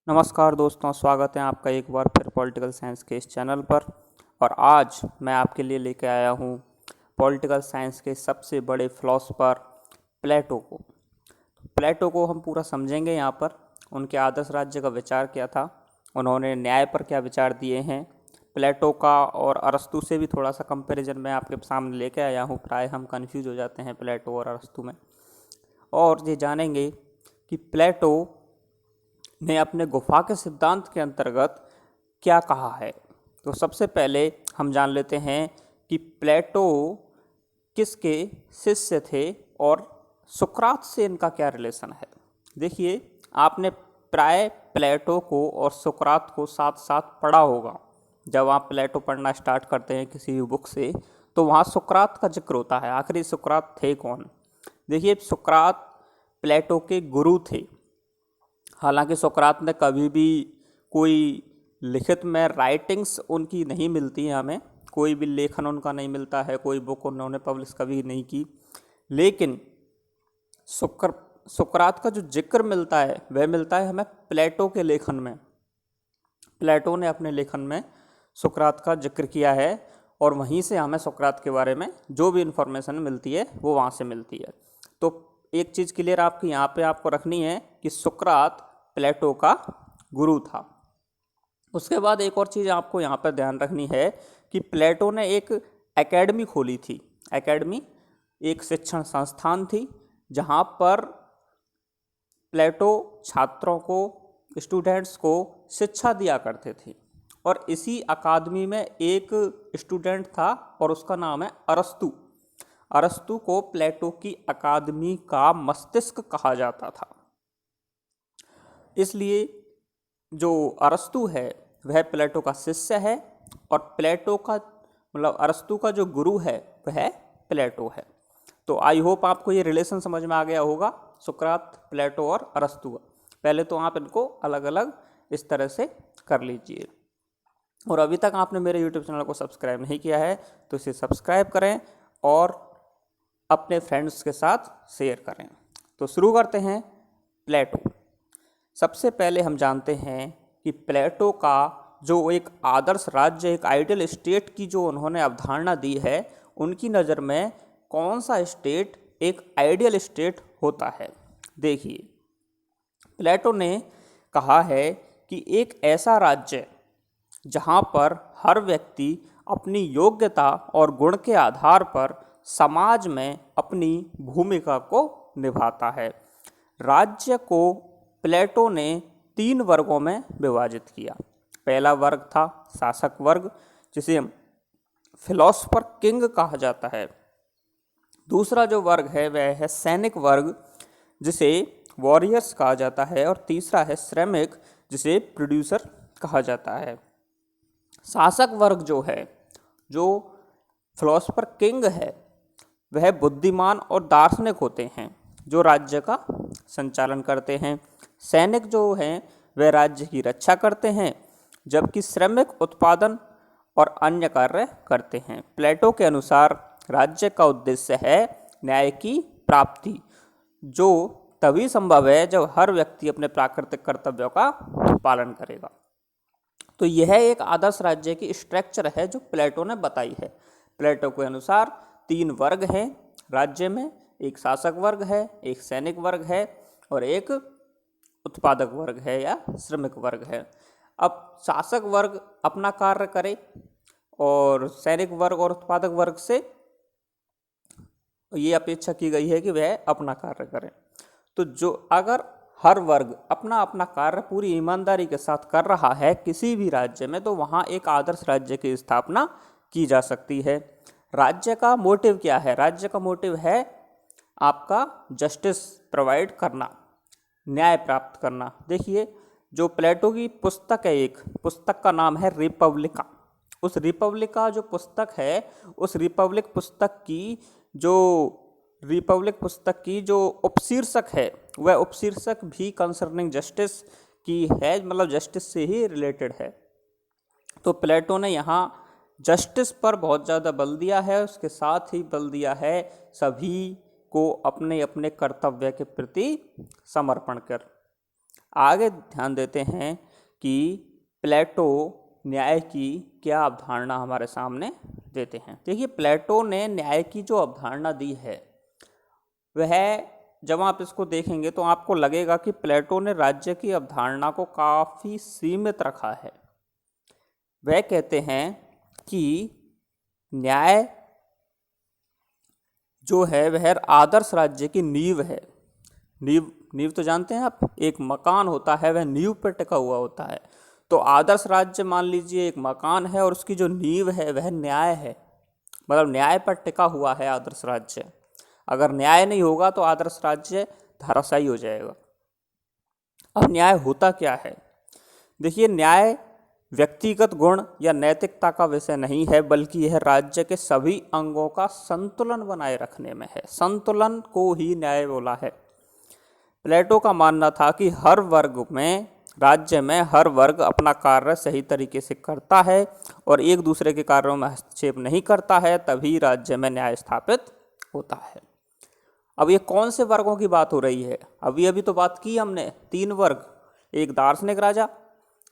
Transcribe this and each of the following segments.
नमस्कार दोस्तों, स्वागत है आपका एक बार फिर पॉलिटिकल साइंस के इस चैनल पर। और आज मैं आपके लिए लेकर आया हूँ पॉलिटिकल साइंस के सबसे बड़े फिलोसफर प्लेटो को। प्लेटो को हम पूरा समझेंगे यहाँ पर। उनके आदर्श राज्य का विचार क्या था, उन्होंने न्याय पर क्या विचार दिए हैं। प्लेटो का और अरस्तु से भी थोड़ा सा कंपैरिजन मैं आपके सामने लेकर आया हूँ। प्राय हम कंफ्यूज हो जाते हैं प्लेटो और अरस्तु में। और ये जानेंगे कि प्लेटो ने अपने गुफा के सिद्धांत के अंतर्गत क्या कहा है। तो सबसे पहले हम जान लेते हैं कि प्लेटो किसके शिष्य थे और सुकरात से इनका क्या रिलेशन है। देखिए, आपने प्राय प्लेटो को और सुकरात को साथ साथ पढ़ा होगा। जब आप प्लेटो पढ़ना स्टार्ट करते हैं किसी भी बुक से, तो वहाँ सुकरात का जिक्र होता है। आखिर सुकरात थे कौन? देखिए, सुकरात प्लेटो के गुरु थे। हालांकि सुकरात ने कभी भी कोई लिखित में राइटिंग्स उनकी नहीं मिलती हैं, हमें कोई भी लेखन उनका नहीं मिलता है, कोई बुक उन्होंने पब्लिश कभी नहीं की। लेकिन सुकरात का जो जिक्र मिलता है वह मिलता है हमें प्लेटो के लेखन में। प्लेटो ने अपने लेखन में सुकरात का जिक्र किया है और वहीं से हमें सुकरात के बारे में जो भी इन्फॉर्मेशन मिलती है वो वहाँ से मिलती है। तो एक चीज़ क्लियर आपकी यहाँ पे आपको रखनी है कि सुकरात प्लेटो का गुरु था। उसके बाद एक और चीज़ आपको यहाँ पर ध्यान रखनी है कि प्लेटो ने एक एकेडमी खोली थी। एकेडमी एक शिक्षण संस्थान थी जहाँ पर प्लेटो छात्रों को, स्टूडेंट्स को शिक्षा दिया करते थे। और इसी अकादमी में एक स्टूडेंट था और उसका नाम है अरस्तु। अरस्तु को प्लेटो की अकादमी का मस्तिष्क कहा जाता था। इसलिए जो अरस्तु है वह प्लेटो का शिष्य है और प्लेटो का अरस्तु का जो गुरु है वह प्लेटो है। तो आई होप आपको ये रिलेशन समझ में आ गया होगा, सुकरात, प्लेटो और अरस्तु का। पहले तो आप इनको अलग अलग इस तरह से कर लीजिए। और अभी तक आपने मेरे यूट्यूब चैनल को सब्सक्राइब नहीं किया है तो इसे सब्सक्राइब करें और अपने फ्रेंड्स के साथ शेयर करें। तो शुरू करते हैं। प्लेटो, सबसे पहले हम जानते हैं कि प्लेटो का जो एक आदर्श राज्य, एक आइडियल स्टेट की जो उन्होंने अवधारणा दी है, उनकी नज़र में कौन सा स्टेट एक आइडियल स्टेट होता है। देखिए, प्लेटो ने कहा है कि एक ऐसा राज्य जहाँ पर हर व्यक्ति अपनी योग्यता और गुण के आधार पर समाज में अपनी भूमिका को निभाता है। राज्य को प्लेटो ने 3 वर्गों में विभाजित किया। पहला वर्ग था शासक वर्ग, जिसे फिलोसफर किंग कहा जाता है। दूसरा जो वर्ग है वह है सैनिक वर्ग, जिसे वॉरियर्स कहा जाता है। और तीसरा है श्रमिक, जिसे प्रोड्यूसर कहा जाता है। शासक वर्ग जो है, जो फिलोसफर किंग है, वह बुद्धिमान और दार्शनिक होते हैं जो राज्य का संचालन करते हैं। सैनिक जो हैं वह राज्य की रक्षा करते हैं, जबकि श्रमिक उत्पादन और अन्य कार्य करते हैं। प्लेटो के अनुसार राज्य का उद्देश्य है न्याय की प्राप्ति, जो तभी संभव है जब हर व्यक्ति अपने प्राकृतिक कर्तव्यों का पालन करेगा। तो यह एक आदर्श राज्य की स्ट्रक्चर है जो प्लेटो ने बताई है। प्लेटो के अनुसार 3 वर्ग हैं राज्य में, एक शासक वर्ग है, एक सैनिक वर्ग है और एक उत्पादक वर्ग है या श्रमिक वर्ग है। अब शासक वर्ग अपना कार्य करे और सैनिक वर्ग और उत्पादक वर्ग से ये अपेक्षा की गई है कि वह अपना कार्य करें। तो जो अगर हर वर्ग अपना अपना कार्य पूरी ईमानदारी के साथ कर रहा है किसी भी राज्य में, तो वहाँ एक आदर्श राज्य की स्थापना की जा सकती है। राज्य का मोटिव क्या है? राज्य का मोटिव है आपका जस्टिस प्रोवाइड करना, न्याय प्राप्त करना। देखिए, जो प्लेटो की पुस्तक है, एक पुस्तक का नाम है रिपब्लिका। उस रिपब्लिका जो पुस्तक है, उस रिपब्लिक पुस्तक की जो उपशीर्षक है, वह उपशीर्षक भी कंसर्निंग जस्टिस की है, मतलब जस्टिस से ही रिलेटेड है। तो प्लेटो ने यहाँ जस्टिस पर बहुत ज़्यादा बल दिया है, उसके साथ ही बल दिया है सभी को अपने अपने कर्तव्य के प्रति समर्पण कर। आगे ध्यान देते हैं कि प्लेटो न्याय की क्या अवधारणा हमारे सामने देते हैं। देखिए, प्लेटो ने न्याय की जो अवधारणा दी है वह, जब आप इसको देखेंगे तो आपको लगेगा कि प्लेटो ने राज्य की अवधारणा को काफ़ी सीमित रखा है। वह कहते हैं कि न्याय जो है वह आदर्श राज्य की नींव है। नींव तो जानते हैं आप, एक मकान होता है वह नींव पर टिका हुआ होता है। तो आदर्श राज्य मान लीजिए एक मकान है और उसकी जो नींव है वह न्याय है, मतलब न्याय पर टिका हुआ है आदर्श राज्य। अगर न्याय नहीं होगा तो आदर्श राज्य धराशायी हो जाएगा। अब न्याय होता क्या है? देखिए, न्याय व्यक्तिगत गुण या नैतिकता का विषय नहीं है, बल्कि यह राज्य के सभी अंगों का संतुलन बनाए रखने में है। संतुलन को ही न्याय बोला है। प्लेटो का मानना था कि हर वर्ग में, राज्य में हर वर्ग अपना कार्य सही तरीके से करता है और एक दूसरे के कार्यों में हस्तक्षेप नहीं करता है, तभी राज्य में न्याय स्थापित होता है। अब ये कौन से वर्गों की बात हो रही है? अभी अभी तो बात की हमने 3 वर्ग, एक दार्शनिक राजा,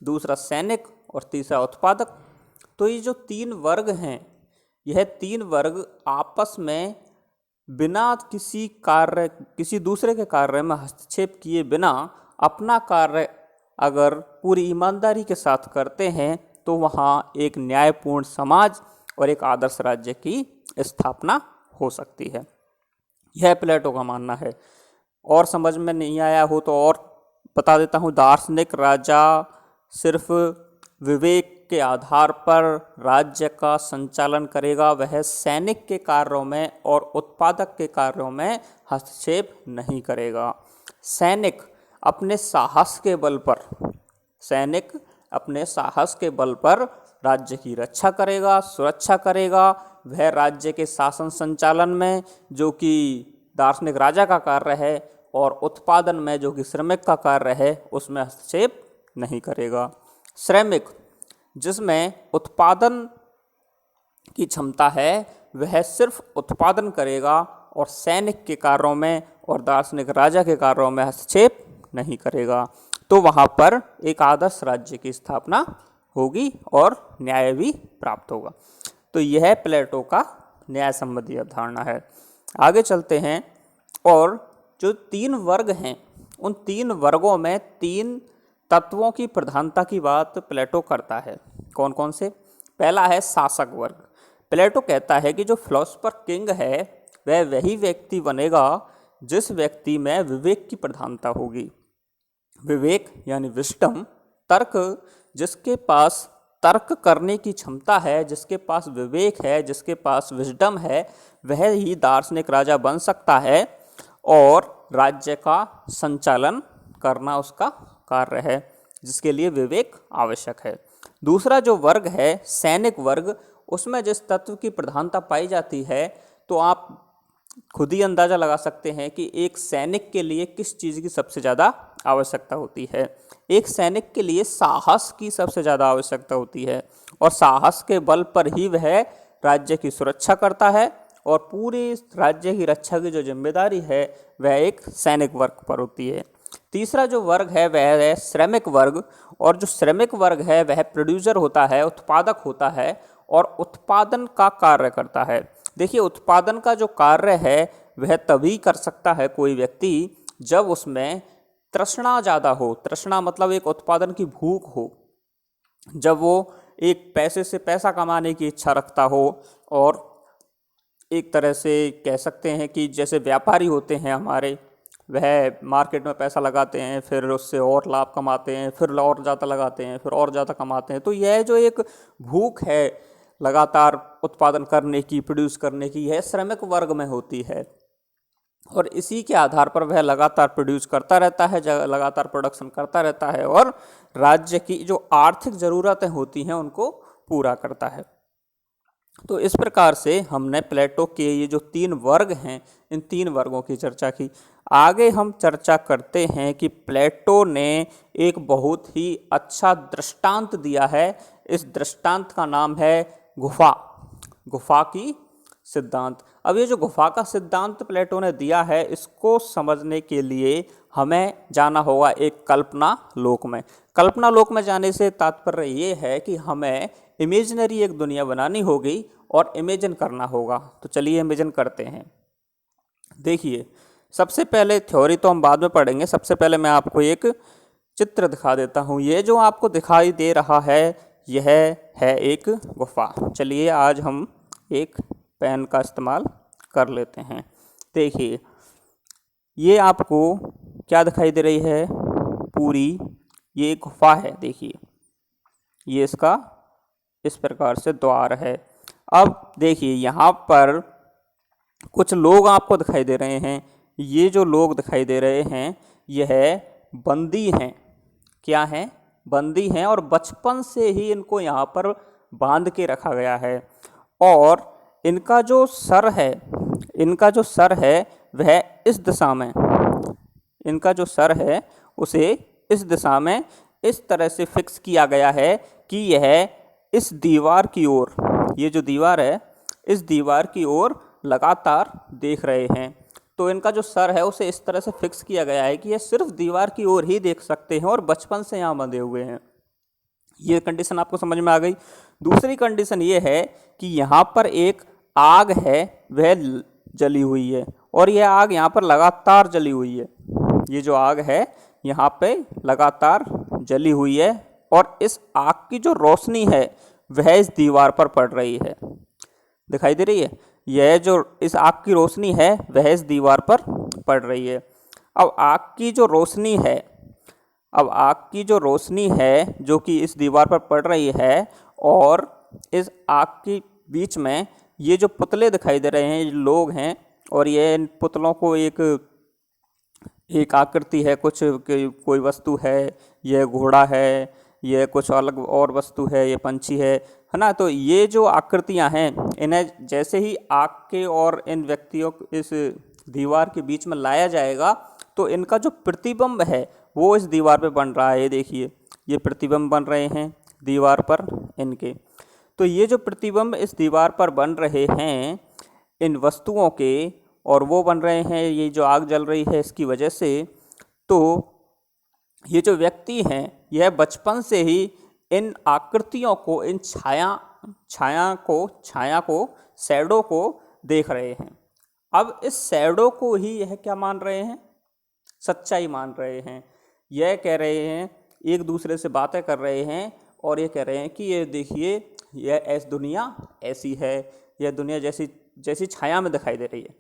दूसरा सैनिक और तीसरा उत्पादक। तो ये जो 3 वर्ग हैं, यह 3 वर्ग आपस में बिना किसी दूसरे के कार्य में हस्तक्षेप किए बिना अपना कार्य अगर पूरी ईमानदारी के साथ करते हैं तो वहाँ एक न्यायपूर्ण समाज और एक आदर्श राज्य की स्थापना हो सकती है। यह प्लेटो का मानना है। और समझ में नहीं आया हो तो और बता देता हूँ। दार्शनिक राजा सिर्फ विवेक के आधार पर राज्य का संचालन करेगा, वह सैनिक के कार्यों में और उत्पादक के कार्यों में हस्तक्षेप नहीं करेगा। सैनिक अपने साहस के बल पर राज्य की रक्षा करेगा, सुरक्षा करेगा। वह राज्य के शासन संचालन में, जो कि दार्शनिक राजा का कार्य है, और उत्पादन में, जो कि श्रमिक का कार्य है, उसमें हस्तक्षेप नहीं करेगा। श्रमिक जिसमें उत्पादन की क्षमता है वह सिर्फ उत्पादन करेगा और सैनिक के कार्यों में और दार्शनिक राजा के कार्यों में हस्तक्षेप नहीं करेगा। तो वहाँ पर एक आदर्श राज्य की स्थापना होगी और न्याय भी प्राप्त होगा। तो यह प्लेटो का न्याय संबंधी अवधारणा है। आगे चलते हैं, और जो 3 वर्ग हैं उन 3 वर्गों में 3 तत्वों की प्रधानता की बात प्लेटो करता है। कौन कौन से? पहला है शासक वर्ग। प्लेटो कहता है कि जो फिलोसोफर किंग है वह वही व्यक्ति बनेगा जिस व्यक्ति में विवेक की प्रधानता होगी। विवेक यानी विस्डम, तर्क, जिसके पास तर्क करने की क्षमता है, जिसके पास विवेक है, जिसके पास विस्डम है, वह ही दार्शनिक राजा बन सकता है और राज्य का संचालन करना उसका कार्य है, जिसके लिए विवेक आवश्यक है। दूसरा जो वर्ग है सैनिक वर्ग, उसमें जिस तत्व की प्रधानता पाई जाती है, तो आप खुद ही अंदाज़ा लगा सकते हैं कि एक सैनिक के लिए किस चीज़ की सबसे ज़्यादा आवश्यकता होती है। एक सैनिक के लिए साहस की सबसे ज़्यादा आवश्यकता होती है, और साहस के बल पर ही वह राज्य की सुरक्षा करता है, और पूरी राज्य की रक्षा की जो जिम्मेदारी है वह एक सैनिक वर्ग पर होती है। तीसरा जो वर्ग है वह है श्रमिक वर्ग, और जो श्रमिक वर्ग है वह प्रोड्यूसर होता है, उत्पादक होता है और उत्पादन का कार्य करता है। देखिए, उत्पादन का जो कार्य है वह तभी कर सकता है कोई व्यक्ति जब उसमें तृष्णा ज़्यादा हो। तृष्णा मतलब एक उत्पादन की भूख हो, जब वो एक पैसे से पैसा कमाने की इच्छा रखता हो, और एक तरह से कह सकते हैं कि जैसे व्यापारी होते हैं हमारे, वह मार्केट में पैसा लगाते हैं, फिर उससे और लाभ कमाते हैं, फिर और ज़्यादा लगाते हैं, फिर और ज़्यादा कमाते हैं। तो यह जो एक भूख है लगातार उत्पादन करने की, प्रोड्यूस करने की, यह श्रमिक वर्ग में होती है, और इसी के आधार पर वह लगातार प्रोड्यूस करता रहता है, लगातार प्रोडक्शन करता रहता है, और राज्य की जो आर्थिक ज़रूरतें होती हैं उनको पूरा करता है। तो इस प्रकार से हमने प्लेटो के ये जो 3 वर्ग हैं, इन 3 वर्गों की चर्चा की। आगे हम चर्चा करते हैं कि प्लेटो ने एक बहुत ही अच्छा दृष्टांत दिया है। इस दृष्टांत का नाम है गुफा की सिद्धांत। अब ये जो गुफा का सिद्धांत प्लेटो ने दिया है, इसको समझने के लिए हमें जाना होगा एक कल्पना लोक में। कल्पना लोक में जाने से तात्पर्य ये है कि हमें इमेजिनरी एक दुनिया बनानी होगी और इमेजिन करना होगा। तो चलिए इमेजिन करते हैं। देखिए, सबसे पहले थ्योरी तो हम बाद में पढ़ेंगे, सबसे पहले मैं आपको एक चित्र दिखा देता हूँ। ये जो आपको दिखाई दे रहा है यह है एक गुफा। चलिए आज हम एक पेन का इस्तेमाल कर लेते हैं। देखिए, ये आपको क्या दिखाई दे रही है, पूरी ये एक गुफा है। देखिए, ये इसका इस प्रकार से द्वार है। अब देखिए, यहाँ पर कुछ लोग आपको दिखाई दे रहे हैं। ये जो लोग दिखाई दे रहे हैं यह बंदी हैं। क्या हैं? बंदी हैं, और बचपन से ही इनको यहाँ पर बांध के रखा गया है। और इनका जो सर है वह इस दिशा में, इनका जो सर है उसे इस दिशा में इस तरह से फिक्स किया गया है कि यह इस दीवार की ओर, ये जो दीवार है इस दीवार की ओर लगातार देख रहे हैं। तो इनका जो सर है उसे इस तरह से फिक्स किया गया है कि ये सिर्फ दीवार की ओर ही देख सकते हैं और बचपन से यहाँ बंधे हुए हैं। ये कंडीशन आपको समझ में आ गई। दूसरी कंडीशन ये है कि यहाँ पर एक आग है, वह जली हुई है, और यह आग यहाँ पर लगातार जली हुई है। ये जो आग है यहाँ पे लगातार जली हुई है, और इस आग की जो रोशनी है वह इस दीवार पर पड़ रही है। दिखाई दे रही है? यह जो इस आग की रोशनी है वह इस दीवार पर पड़ रही है। अब आग की जो रोशनी है जो कि इस दीवार पर पड़ रही है, और इस आग के बीच में ये जो पुतले दिखाई दे रहे हैं, ये लोग हैं, और ये इन पुतलों को एक आकृति है, कुछ कोई वस्तु है, यह घोड़ा है, यह कुछ अलग और वस्तु है, ये पंछी है ना। तो ये जो आकृतियां हैं, इन्हें जैसे ही आग के और इन व्यक्तियों को इस दीवार के बीच में लाया जाएगा तो इनका जो प्रतिबिंब है वो इस दीवार पे बन रहा है। ये देखिए, ये प्रतिबिंब बन रहे हैं दीवार पर इनके। तो ये जो प्रतिबिंब इस दीवार पर बन रहे हैं इन वस्तुओं के, और वो बन रहे हैं ये जो आग जल रही है इसकी वजह से। तो ये जो व्यक्ति हैं यह बचपन से ही इन आकृतियों को, इन छाया को शैडो को देख रहे हैं। अब इस शैडो को ही यह क्या मान रहे हैं? सच्चाई मान रहे हैं। यह कह रहे हैं, एक दूसरे से बातें कर रहे हैं, और ये कह रहे हैं कि ये देखिए, यह दुनिया ऐसी है, यह दुनिया जैसी छाया में दिखाई दे रही है।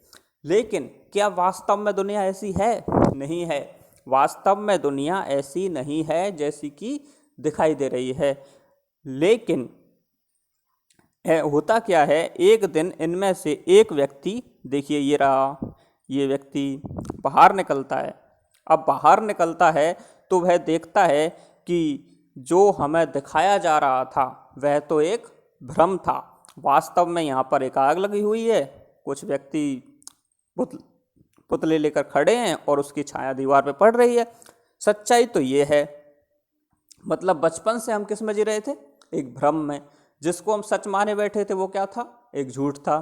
लेकिन क्या वास्तव में दुनिया ऐसी है? नहीं है। वास्तव में दुनिया ऐसी नहीं है जैसी कि दिखाई दे रही है। लेकिन होता क्या है, एक दिन इनमें से एक व्यक्ति, देखिए ये रहा, ये व्यक्ति बाहर निकलता है। अब बाहर निकलता है तो वह देखता है कि जो हमें दिखाया जा रहा था वह तो एक भ्रम था। वास्तव में यहाँ पर एक आग लगी हुई है, कुछ व्यक्ति पुतले लेकर खड़े हैं और उसकी छाया दीवार पे पड़ रही है। सच्चाई तो ये है। मतलब बचपन से हम किस में जी रहे थे? एक भ्रम में। जिसको हम सच माने बैठे थे वो क्या था? एक झूठ था।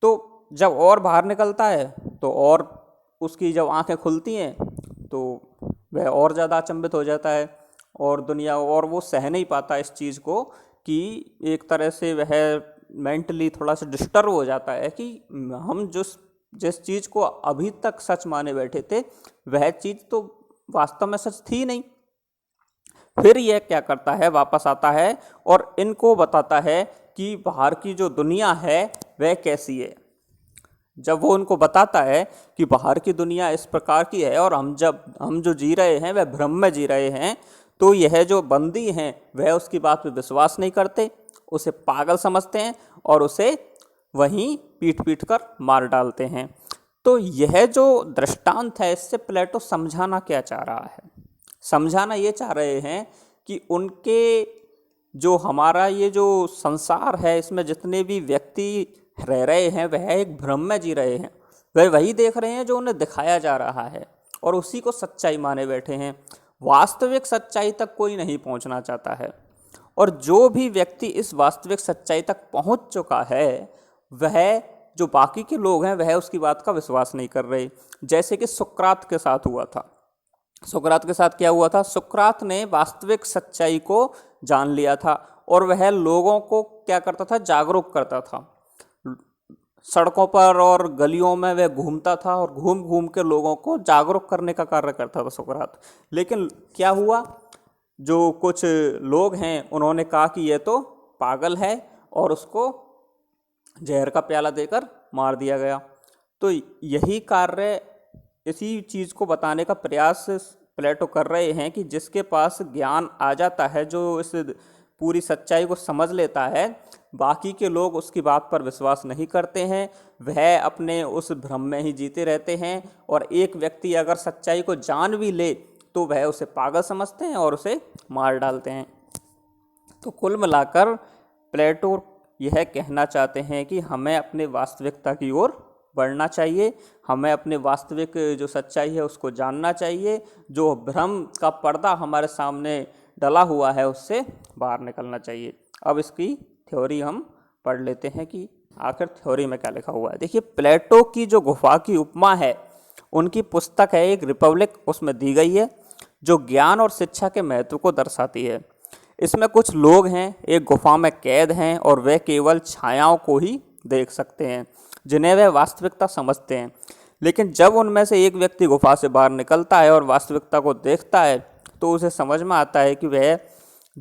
तो जब और बाहर निकलता है तो और उसकी जब आंखें खुलती हैं तो वह और ज़्यादा अचंभित हो जाता है, और दुनिया, और वो सह नहीं पाता इस चीज़ को कि एक तरह से वह मेंटली थोड़ा सा डिस्टर्ब हो जाता है कि हम जिस चीज़ को अभी तक सच माने बैठे थे वह चीज़ तो वास्तव में सच थी नहीं। फिर यह क्या करता है, वापस आता है और इनको बताता है कि बाहर की जो दुनिया है वह कैसी है। जब वो उनको बताता है कि बाहर की दुनिया इस प्रकार की है और हम जो जी रहे हैं वह भ्रम में जी रहे हैं, तो यह जो बंदी हैं वह उसकी बात पे विश्वास नहीं करते, उसे पागल समझते हैं और उसे वहीं पीट कर मार डालते हैं। तो यह जो दृष्टांत है, इससे प्लेटो समझाना क्या चाह रहा है? समझाना ये चाह रहे हैं कि उनके जो हमारा ये जो संसार है इसमें जितने भी व्यक्ति रह रहे हैं वह एक भ्रम में जी रहे हैं। वह वही देख रहे हैं जो उन्हें दिखाया जा रहा है और उसी को सच्चाई माने बैठे हैं। वास्तविक सच्चाई तक कोई नहीं पहुंचना चाहता है, और जो भी व्यक्ति इस वास्तविक सच्चाई तक पहुंच चुका है वह जो बाकी के लोग हैं वह उसकी बात का विश्वास नहीं कर रहे। जैसे कि सुकरात के साथ हुआ था। सुकरात के साथ क्या हुआ था? सुकरात ने वास्तविक सच्चाई को जान लिया था और वह लोगों को क्या करता था? जागरूक करता था। सड़कों पर और गलियों में वह घूमता था और घूम घूम के लोगों को जागरूक करने का कार्य करता था सुकरात। लेकिन क्या हुआ? जो कुछ लोग हैं उन्होंने कहा कि ये तो पागल है और उसको जहर का प्याला देकर मार दिया गया। तो यही कार्य, इसी चीज़ को बताने का प्रयास प्लेटो कर रहे हैं कि जिसके पास ज्ञान आ जाता है, जो इस पूरी सच्चाई को समझ लेता है, बाकी के लोग उसकी बात पर विश्वास नहीं करते हैं, वह अपने उस भ्रम में ही जीते रहते हैं। और एक व्यक्ति अगर सच्चाई को जान भी ले तो वह उसे पागल समझते हैं और उसे मार डालते हैं। तो कुल मिलाकर प्लेटो यह कहना चाहते हैं कि हमें अपने वास्तविकता की ओर बढ़ना चाहिए, हमें अपने वास्तविक जो सच्चाई है उसको जानना चाहिए, जो भ्रम का पर्दा हमारे सामने डला हुआ है उससे बाहर निकलना चाहिए। अब इसकी थ्योरी हम पढ़ लेते हैं कि आखिर थ्योरी में क्या लिखा हुआ है। देखिए, प्लेटो की जो गुफा की उपमा है, उनकी पुस्तक है एक रिपब्लिक, उसमें दी गई है, जो ज्ञान और शिक्षा के महत्व को दर्शाती है। इसमें कुछ लोग हैं, एक गुफा में कैद हैं और वे केवल छायाओं को ही देख सकते हैं जिन्हें वे वास्तविकता समझते हैं। लेकिन जब उनमें से एक व्यक्ति गुफा से बाहर निकलता है और वास्तविकता को देखता है तो उसे समझ में आता है कि वह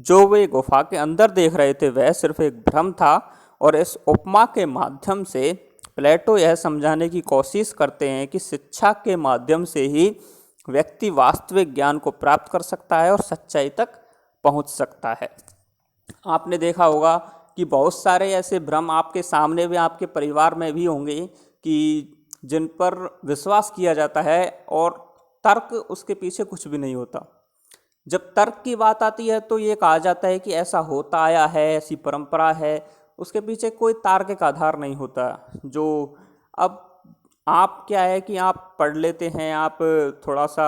जो वे गुफा के अंदर देख रहे थे वह सिर्फ एक भ्रम था। और इस उपमा के माध्यम से प्लेटो यह समझाने की कोशिश करते हैं कि शिक्षा के माध्यम से ही व्यक्ति वास्तविक ज्ञान को प्राप्त कर सकता है और सच्चाई तक पहुंच सकता है। आपने देखा होगा कि बहुत सारे ऐसे भ्रम आपके सामने भी, आपके परिवार में भी होंगे कि जिन पर विश्वास किया जाता है और तर्क उसके पीछे कुछ भी नहीं होता। जब तर्क की बात आती है तो ये कहा जाता है कि ऐसा होता आया है, ऐसी परंपरा है, उसके पीछे कोई तार्किक आधार नहीं होता। जो अब आप क्या है कि आप पढ़ लेते हैं, आप थोड़ा सा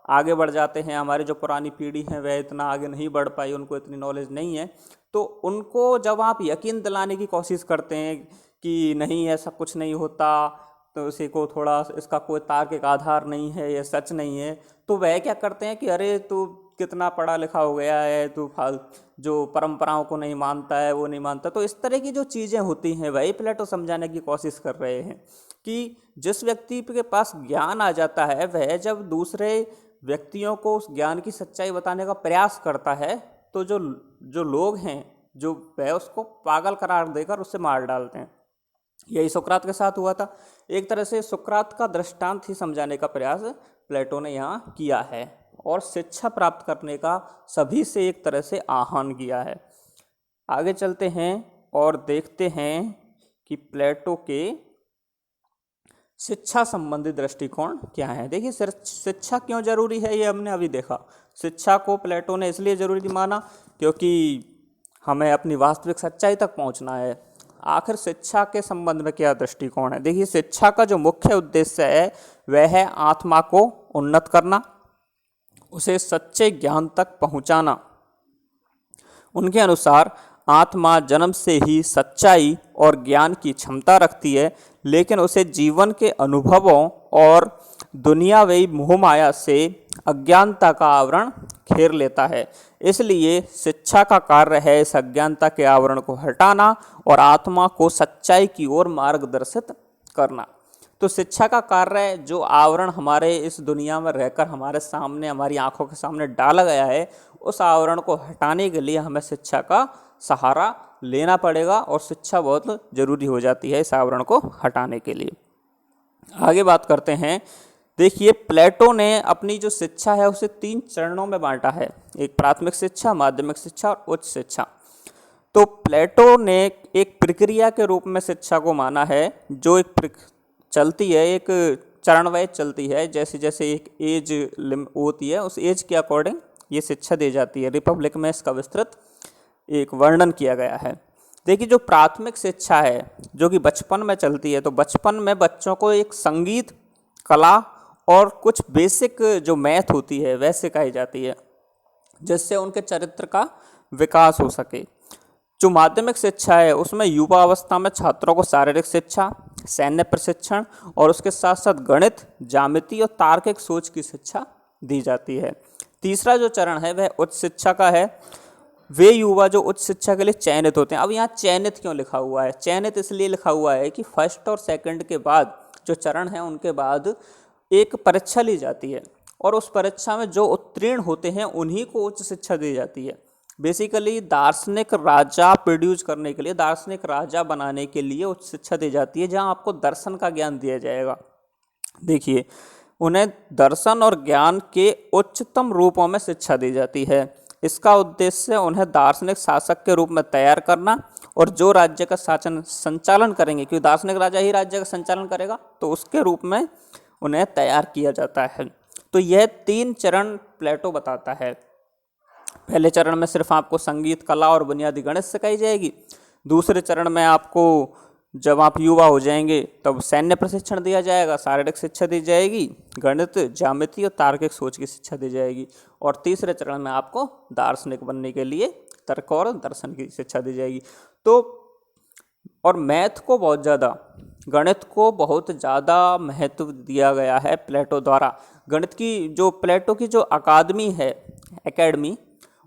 आगे बढ़ जाते हैं, हमारी जो पुरानी पीढ़ी है वह इतना आगे नहीं बढ़ पाई, उनको इतनी नॉलेज नहीं है, तो उनको जब आप यकीन दिलाने की कोशिश करते हैं कि नहीं ऐसा कुछ नहीं होता, तो उसी को थोड़ा इसका कोई तार्किक आधार नहीं है, ये सच नहीं है, तो वह क्या करते हैं कि अरे तू कितना पढ़ा लिखा हो गया है, तू जो परंपराओं को नहीं मानता है वो नहीं मानता। तो इस तरह की जो चीज़ें होती हैं वही प्लेटो समझाने की कोशिश कर रहे हैं कि जिस व्यक्ति के पास ज्ञान आ जाता है वह जब दूसरे व्यक्तियों को उस ज्ञान की सच्चाई बताने का प्रयास करता है तो जो लोग हैं जो वह उसको पागल करार देकर उससे मार डालते हैं। यही सुकरात के साथ हुआ था। एक तरह से सुकरात का दृष्टांत ही समझाने का प्रयास प्लेटो ने यहाँ किया है और शिक्षा प्राप्त करने का सभी से एक तरह से आह्वान किया है। आगे चलते हैं और देखते हैं कि प्लेटो के शिक्षा संबंधी दृष्टिकोण क्या है। देखिए, शिक्षा क्यों जरूरी है ये हमने अभी देखा। शिक्षा को प्लेटो ने इसलिए जरूरी माना क्योंकि हमें अपनी वास्तविक सच्चाई तक पहुंचना है। आखिर शिक्षा के संबंध में क्या दृष्टिकोण है? देखिए, शिक्षा का जो मुख्य उद्देश्य है वह है आत्मा को उन्नत करना, उसे सच्चे ज्ञान तक पहुंचाना। उनके अनुसार आत्मा जन्म से ही सच्चाई और ज्ञान की क्षमता रखती है, लेकिन उसे जीवन के अनुभवों और दुनियावी मोहमाया से अज्ञानता का आवरण घेर लेता है। इसलिए शिक्षा का कार्य है इस अज्ञानता के आवरण को हटाना और आत्मा को सच्चाई की ओर मार्गदर्शित करना। तो शिक्षा का कार्य जो आवरण हमारे इस दुनिया में रहकर हमारे सामने, हमारी आंखों के सामने डाला गया है, उस आवरण को हटाने के लिए हमें शिक्षा का सहारा लेना पड़ेगा और शिक्षा बहुत ज़रूरी हो जाती है इस आवरण को हटाने के लिए। आगे बात करते हैं। देखिए, प्लेटो ने अपनी जो शिक्षा है उसे 3 चरणों में बांटा है, एक प्राथमिक शिक्षा, माध्यमिक शिक्षा और उच्च शिक्षा। तो प्लेटो ने एक प्रक्रिया के रूप में शिक्षा को माना है जो चलती है, एक चरणवाइज चलती है। जैसे जैसे एक एज होती है उस एज के अकॉर्डिंग ये शिक्षा दी जाती है। रिपब्लिक में इसका विस्तृत एक वर्णन किया गया है। देखिए, जो प्राथमिक शिक्षा है जो कि बचपन में चलती है, तो बचपन में बच्चों को एक संगीत, कला और कुछ बेसिक जो मैथ होती है वह सिखाई जाती है जिससे उनके चरित्र का विकास हो सके। जो माध्यमिक शिक्षा है उसमें युवा अवस्था में छात्रों को शारीरिक शिक्षा, सैन्य प्रशिक्षण और उसके साथ साथ गणित, ज्यामिति और तार्किक सोच की शिक्षा दी जाती है। तीसरा जो चरण है वह उच्च शिक्षा का है। वे युवा जो उच्च शिक्षा के लिए चयनित होते हैं। अब यहाँ चयनित क्यों लिखा हुआ है? चयनित इसलिए लिखा हुआ है कि फर्स्ट और सेकंड के बाद जो चरण है उनके बाद एक परीक्षा ली जाती है और उस परीक्षा में जो उत्तीर्ण होते हैं उन्हीं को उच्च शिक्षा दी जाती है। बेसिकली दार्शनिक राजा प्रोड्यूस करने के लिए, दार्शनिक राजा बनाने के लिए उच्च शिक्षा दी जाती है, जहाँ आपको दर्शन का ज्ञान दिया जाएगा। देखिए, उन्हें दर्शन और ज्ञान के उच्चतम रूपों में शिक्षा दी जाती है। इसका उद्देश्य उन्हें दार्शनिक शासक के रूप में तैयार करना और जो राज्य का शासन संचालन करेंगे, क्योंकि दार्शनिक राजा ही राज्य का संचालन करेगा, तो उसके रूप में उन्हें तैयार किया जाता है। तो यह 3 चरण प्लेटो बताता है। पहले चरण में सिर्फ आपको संगीत, कला और बुनियादी गणित सिखाई जाएगी। दूसरे चरण में आपको जब आप युवा हो जाएंगे तब सैन्य प्रशिक्षण दिया जाएगा, शारीरिक शिक्षा दी जाएगी, गणित, ज्यामिति और तार्किक सोच की शिक्षा दी जाएगी। और तीसरे चरण में आपको दार्शनिक बनने के लिए तर्क और दर्शन की शिक्षा दी जाएगी। तो और मैथ को बहुत ज़्यादा, गणित को बहुत ज़्यादा महत्व दिया गया है प्लेटो द्वारा। गणित की जो प्लेटो की जो अकादमी है, एकेडमी,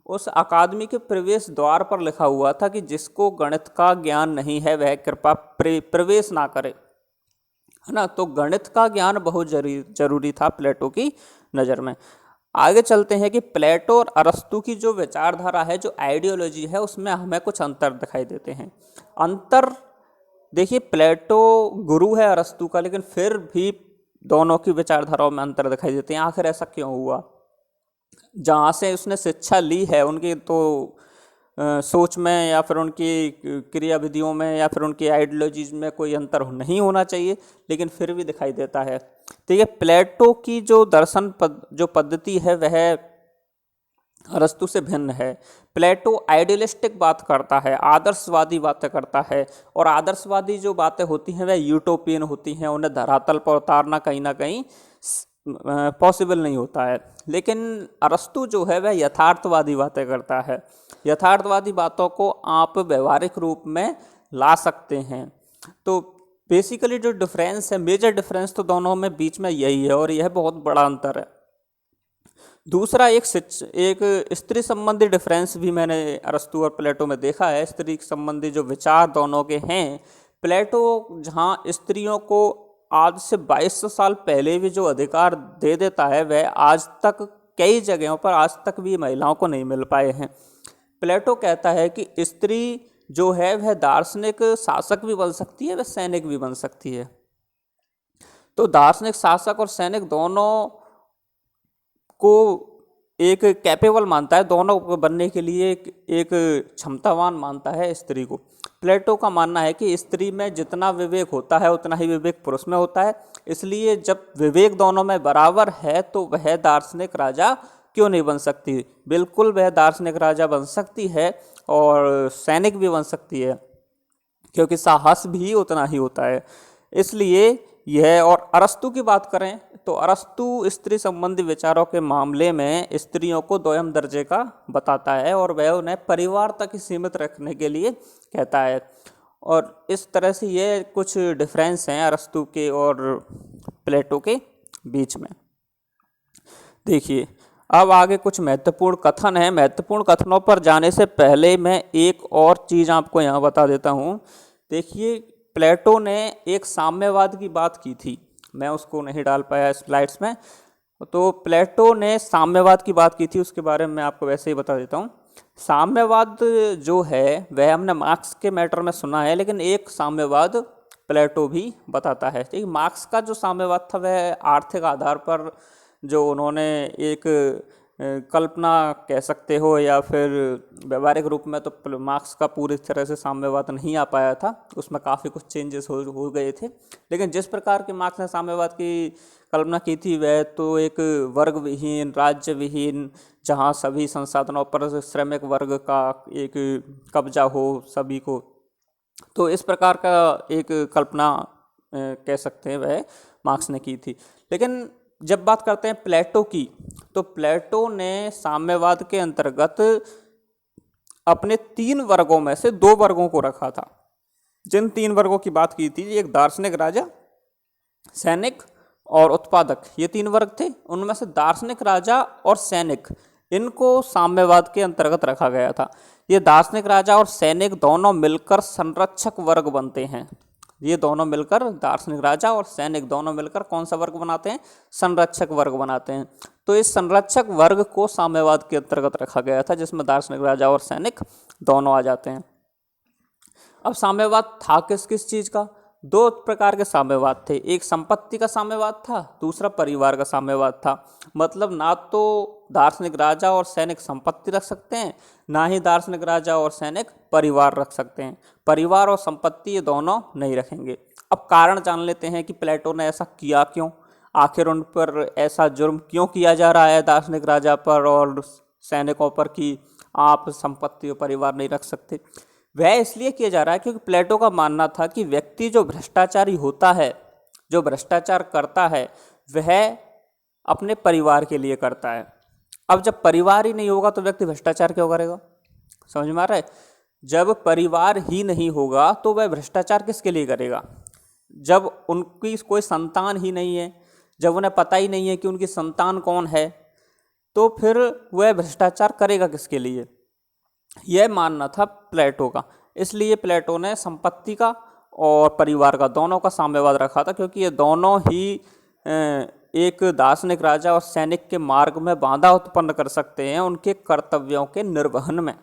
उस अकादमी के प्रवेश द्वार पर लिखा हुआ था कि जिसको गणित का ज्ञान नहीं है वह कृपया प्रवेश ना करे, है ना। तो गणित का ज्ञान बहुत जरूरी था प्लेटो की नज़र में। आगे चलते हैं कि प्लेटो और अरस्तु की जो विचारधारा है, जो आइडियोलॉजी है, उसमें हमें कुछ अंतर दिखाई देते हैं। अंतर देखिए, प्लेटो गुरु है अरस्तु का, लेकिन फिर भी दोनों की विचारधाराओं में अंतर दिखाई देते हैं। आखिर ऐसा क्यों हुआ? जहाँ से उसने शिक्षा ली है उनकी तो सोच में या फिर उनकी क्रिया विधियों में या फिर उनकी आइडियोलॉजीज में कोई अंतर नहीं होना चाहिए, लेकिन फिर भी दिखाई देता है। ठीक है, प्लेटो की जो दर्शन जो पद्धति है वह अरस्तु से भिन्न है। प्लेटो आइडियलिस्टिक बात करता है, आदर्शवादी बातें करता है, और आदर्शवादी जो बातें होती हैं वह यूटोपियन होती हैं, उन्हें धरातल पर उतारना कहीं ना कहीं पॉसिबल नहीं होता है। लेकिन अरस्तु जो है वह यथार्थवादी बातें करता है। यथार्थवादी बातों को आप व्यवहारिक रूप में ला सकते हैं। तो बेसिकली जो डिफरेंस है, मेजर डिफरेंस तो दोनों में बीच में यही है, और यह बहुत बड़ा अंतर है। दूसरा एक स्त्री संबंधी डिफरेंस भी मैंने अरस्तु और प्लेटो में देखा है। स्त्री संबंधी जो विचार दोनों के हैं, प्लेटो जहाँ स्त्रियों को आज से 2200 साल पहले भी जो अधिकार दे देता है वह आज तक कई जगहों पर आज तक भी महिलाओं को नहीं मिल पाए हैं। प्लेटो कहता है कि स्त्री जो है वह दार्शनिक शासक भी बन सकती है, वह सैनिक भी बन सकती है। तो दार्शनिक शासक और सैनिक दोनों को एक कैपेबल मानता है, दोनों को बनने के लिए एक क्षमतावान मानता है स्त्री को। प्लेटो का मानना है कि स्त्री में जितना विवेक होता है उतना ही विवेक पुरुष में होता है, इसलिए जब विवेक दोनों में बराबर है तो वह दार्शनिक राजा क्यों नहीं बन सकती? बिल्कुल वह दार्शनिक राजा बन सकती है और सैनिक भी बन सकती है, क्योंकि साहस भी उतना ही होता है। इसलिए यह, और अरस्तु की बात करें तो अरस्तु स्त्री संबंधी विचारों के मामले में स्त्रियों को दोयम दर्जे का बताता है और वह उन्हें परिवार तक ही सीमित रखने के लिए कहता है। और इस तरह से ये कुछ डिफरेंस हैं अरस्तु के और प्लेटो के बीच में। देखिए, अब आगे कुछ महत्वपूर्ण कथन है। महत्वपूर्ण कथनों पर जाने से पहले मैं एक और चीज़ आपको यहाँ बता देता हूँ। देखिए, प्लेटो ने एक साम्यवाद की बात की थी, मैं उसको नहीं डाल पाया स्लाइड्स में। तो प्लेटो ने साम्यवाद की बात की थी, उसके बारे में मैं आपको वैसे ही बता देता हूँ। साम्यवाद जो है वह हमने मार्क्स के मैटर में सुना है, लेकिन एक साम्यवाद प्लेटो भी बताता है। ठीक, मार्क्स का जो साम्यवाद था वह आर्थिक आधार पर जो उन्होंने एक कल्पना कह सकते हो या फिर व्यवहारिक रूप में, तो मार्क्स का पूरी तरह से साम्यवाद नहीं आ पाया था, उसमें काफ़ी कुछ चेंजेस हो गए थे। लेकिन जिस प्रकार के मार्क्स ने साम्यवाद की कल्पना की थी वह तो एक वर्ग विहीन, राज्य विहीन, जहाँ सभी संसाधनों पर श्रमिक वर्ग का एक कब्जा हो सभी को, तो इस प्रकार का एक कल्पना कह सकते हैं वह मार्क्स ने की थी। लेकिन जब बात करते हैं प्लेटो की, तो प्लेटो ने साम्यवाद के अंतर्गत अपने 3 वर्गों में से 2 वर्गों को रखा था। जिन 3 वर्गों की बात की थी, एक दार्शनिक, राजा, सैनिक और उत्पादक, ये 3 वर्ग थे। उनमें से दार्शनिक, राजा और सैनिक, इनको साम्यवाद के अंतर्गत रखा गया था। ये दार्शनिक, राजा और सैनिक दोनों मिलकर संरक्षक वर्ग बनते हैं। ये दोनों मिलकर, दार्शनिक, राजा और सैनिक दोनों मिलकर कौन सा वर्ग बनाते हैं? संरक्षक वर्ग बनाते हैं। तो इस संरक्षक वर्ग को साम्यवाद के अंतर्गत रखा गया था, जिसमें दार्शनिक, राजा और सैनिक दोनों आ जाते हैं। अब साम्यवाद था किस किस चीज का? 2 प्रकार के साम्यवाद थे। एक संपत्ति का साम्यवाद था, दूसरा परिवार का साम्यवाद था। मतलब ना तो दार्शनिक, राजा और सैनिक संपत्ति रख सकते हैं, ना ही दार्शनिक, राजा और सैनिक परिवार रख सकते हैं। परिवार और संपत्ति ये दोनों नहीं रखेंगे। अब कारण जान लेते हैं कि प्लेटो ने ऐसा किया क्यों, आखिर उन पर ऐसा जुर्म क्यों किया जा रहा है, दार्शनिक, राजा पर और सैनिकों पर, कि आप संपत्ति और परिवार नहीं रख सकते। वह इसलिए किया जा रहा है क्योंकि प्लेटो का मानना था कि व्यक्ति जो भ्रष्टाचारी होता है, जो भ्रष्टाचार करता है, वह अपने परिवार के लिए करता है। अब जब परिवार ही नहीं होगा तो व्यक्ति भ्रष्टाचार क्यों करेगा? समझ में आ रहा है? जब परिवार ही नहीं होगा तो वह भ्रष्टाचार किसके लिए करेगा? जब उनकी कोई संतान ही नहीं है, जब उन्हें पता ही नहीं है कि उनकी संतान कौन है, तो फिर वह भ्रष्टाचार करेगा किसके लिए? यह मानना था प्लेटो का। इसलिए प्लेटो ने संपत्ति का और परिवार का, दोनों का साम्यवाद रखा था, क्योंकि ये दोनों ही एक दार्शनिक, राजा और सैनिक के मार्ग में बाधा उत्पन्न कर सकते हैं उनके कर्तव्यों के निर्वहन में,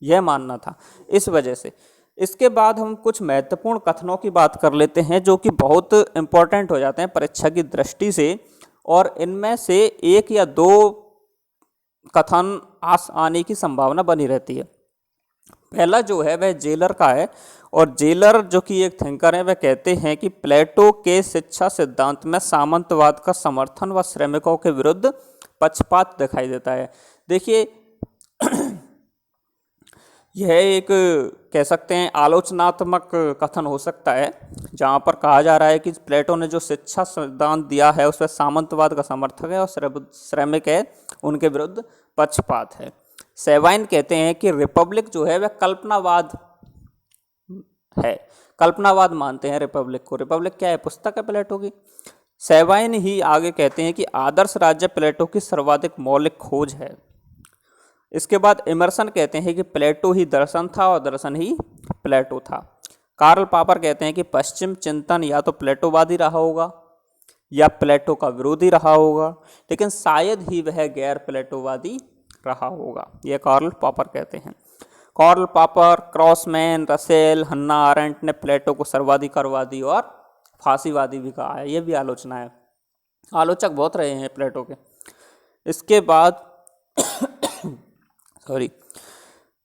यह मानना था। इस वजह से इसके बाद हम कुछ महत्वपूर्ण कथनों की बात कर लेते हैं, जो कि बहुत इम्पोर्टेंट हो जाते हैं परीक्षा की दृष्टि से, और इनमें से 1 या 2 कथन आने की संभावना बनी रहती है। पहला जो है वह जेलर का है, और जेलर जो कि एक थिंकर है, वह कहते हैं कि प्लेटो के शिक्षा सिद्धांत में सामंतवाद का समर्थन व श्रमिकों के विरुद्ध पक्षपात दिखाई देता है। देखिए यह एक, कह सकते हैं, आलोचनात्मक कथन हो सकता है, जहाँ पर कहा जा रहा है कि प्लेटो ने जो शिक्षा सिद्धांत दिया है उसमें सामंतवाद का समर्थक है और श्रमिक है उनके विरुद्ध पक्षपात है। सेवाइन कहते हैं कि रिपब्लिक जो है वह कल्पनावाद है, कल्पनावाद मानते हैं रिपब्लिक को। रिपब्लिक क्या है? पुस्तक है प्लेटो की। सेवाइन ही आगे कहते हैं कि आदर्श राज्य प्लेटो की सर्वाधिक मौलिक खोज है। इसके बाद इमर्सन कहते हैं कि प्लेटो ही दर्शन था और दर्शन ही प्लेटो था। कार्ल पापर कहते हैं कि पश्चिम चिंतन या तो प्लेटोवादी रहा होगा या प्लेटो का विरोधी रहा होगा, लेकिन शायद ही वह गैर प्लेटोवादी रहा होगा, यह कार्ल पापर कहते हैं। कार्ल पापर, क्रॉसमैन, रसेल, हन्ना आरेंट ने प्लेटो को सर्वाधिकारवादी और फांसीवादी भी कहा है। यह भी आलोचना है, आलोचक बहुत रहे हैं प्लेटो के। इसके बाद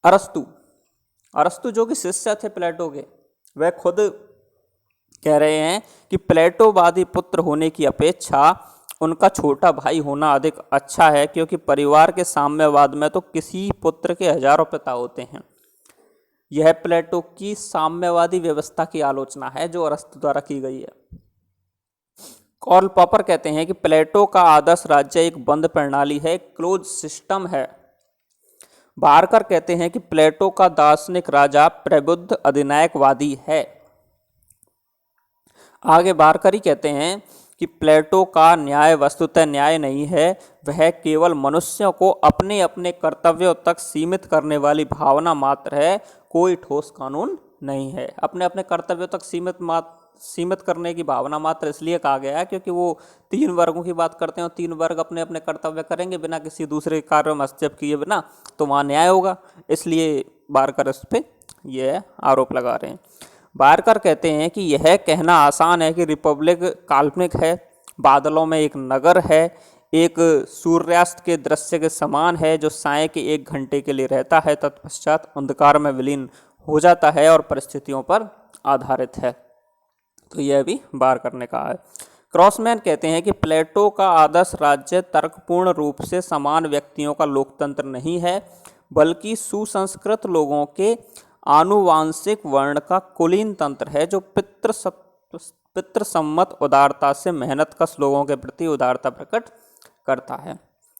अरस्तु जो कि शिष्य थे प्लेटो के, वह खुद कह रहे हैं कि प्लेटोवादी पुत्र होने की अपेक्षा उनका छोटा भाई होना अधिक अच्छा है, क्योंकि परिवार के साम्यवाद में तो किसी पुत्र के हजारों पिता होते हैं। यह प्लेटो की साम्यवादी व्यवस्था की आलोचना है जो अरस्तु द्वारा की गई है। कार्ल पॉपर कहते हैं कि प्लेटो का आदर्श राज्य एक बंद प्रणाली है, क्लोज सिस्टम है। बारकर कहते हैं कि प्लेटो का दार्शनिक राजा प्रबुद्ध अधिनायकवादी है। आगे बारकर ही कहते हैं कि प्लेटो का न्याय वस्तुतः न्याय नहीं है, वह केवल मनुष्यों को अपने अपने कर्तव्यों तक सीमित करने वाली भावना मात्र है, कोई ठोस कानून नहीं है। अपने अपने कर्तव्यों तक सीमित करने की भावना मात्र इसलिए कहा गया है क्योंकि वो 3 वर्गों की बात करते हैं और 3 वर्ग अपने अपने कर्तव्य करेंगे बिना किसी दूसरे कार्य में हस्तक्षेप किए बिना, तो वहाँ न्याय होगा। इसलिए बारकर इस पर यह आरोप लगा रहे हैं। बारकर कहते हैं कि यह कहना आसान है कि रिपब्लिक काल्पनिक है, बादलों में एक नगर है, एक सूर्यास्त के दृश्य के समान है जो साय के 1 घंटे के लिए रहता है, तत्पश्चात अंधकार में विलीन हो जाता है और परिस्थितियों पर आधारित है। तो यह भी बारकर ने कहा है। क्रॉसमैन कहते हैं कि प्लेटो का आदर्श राज्य तर्कपूर्ण रूप से समान व्यक्तियों का लोकतंत्र नहीं है, बल्कि सुसंस्कृत लोगों के आनुवांशिक वर्ण का कुलीन तंत्र है जो पितृसम्मत उदारता से मेहनतकश लोगों के प्रति उदारता प्रकट करता है।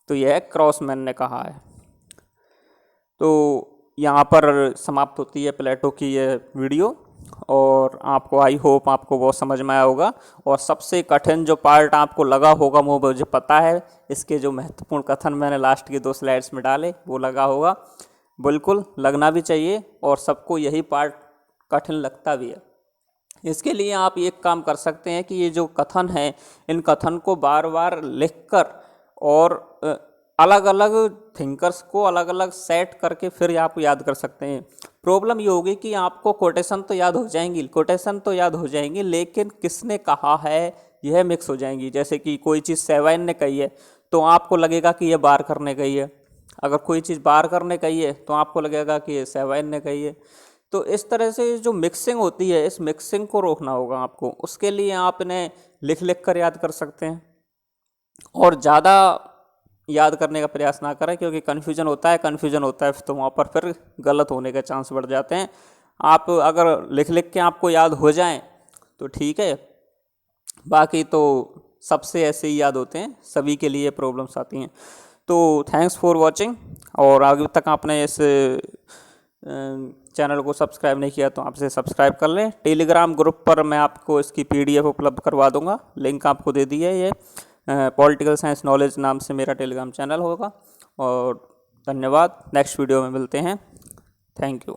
तो यह क्रॉसमैन ने कहा है। तो यहाँ पर समाप्त होती है प्लेटो की यह वीडियो, और आपको आई होप आपको वो समझ में आया होगा। और सबसे कठिन जो पार्ट आपको लगा होगा वो मुझे पता है, इसके जो महत्वपूर्ण कथन मैंने लास्ट की 2 स्लाइड्स में डाले वो लगा होगा। बिल्कुल लगना भी चाहिए और सबको यही पार्ट कठिन लगता भी है। इसके लिए आप एक काम कर सकते हैं कि ये जो कथन है इन कथन को बार बार लिखकर और अलग अलग थिंकर्स को अलग अलग सेट करके फिर आप याद कर सकते हैं। प्रॉब्लम ये होगी कि आपको कोटेशन तो याद हो जाएंगी लेकिन किसने कहा है यह मिक्स हो जाएंगी। जैसे कि कोई चीज़ सेवाइन ने कही है तो आपको लगेगा कि यह बार करने कही है, अगर कोई चीज़ बार करने कही है तो आपको लगेगा कि ये सेवाइन ने कही है। तो इस तरह से जो मिक्सिंग होती है इस मिक्सिंग को रोकना होगा आपको। उसके लिए आप इन्हें लिख लिख कर याद कर सकते हैं और ज़्यादा याद करने का प्रयास ना करें क्योंकि कन्फ्यूजन होता है तो वहाँ पर फिर गलत होने के चांस बढ़ जाते हैं। आप अगर लिख लिख के आपको याद हो जाएं तो ठीक है, बाकी तो सबसे ऐसे ही याद होते हैं, सभी के लिए प्रॉब्लम्स आती हैं। तो थैंक्स फॉर वॉचिंग। और आगे तक आपने इस चैनल को सब्सक्राइब नहीं किया तो आपसे सब्सक्राइब कर लें। टेलीग्राम ग्रुप पर मैं आपको इसकी PDF उपलब्ध करवा दूंगा, लिंक आपको दे दिया है। ये पॉलिटिकल साइंस नॉलेज नाम से मेरा टेलीग्राम चैनल होगा। और धन्यवाद, नेक्स्ट वीडियो में मिलते हैं। Thank you.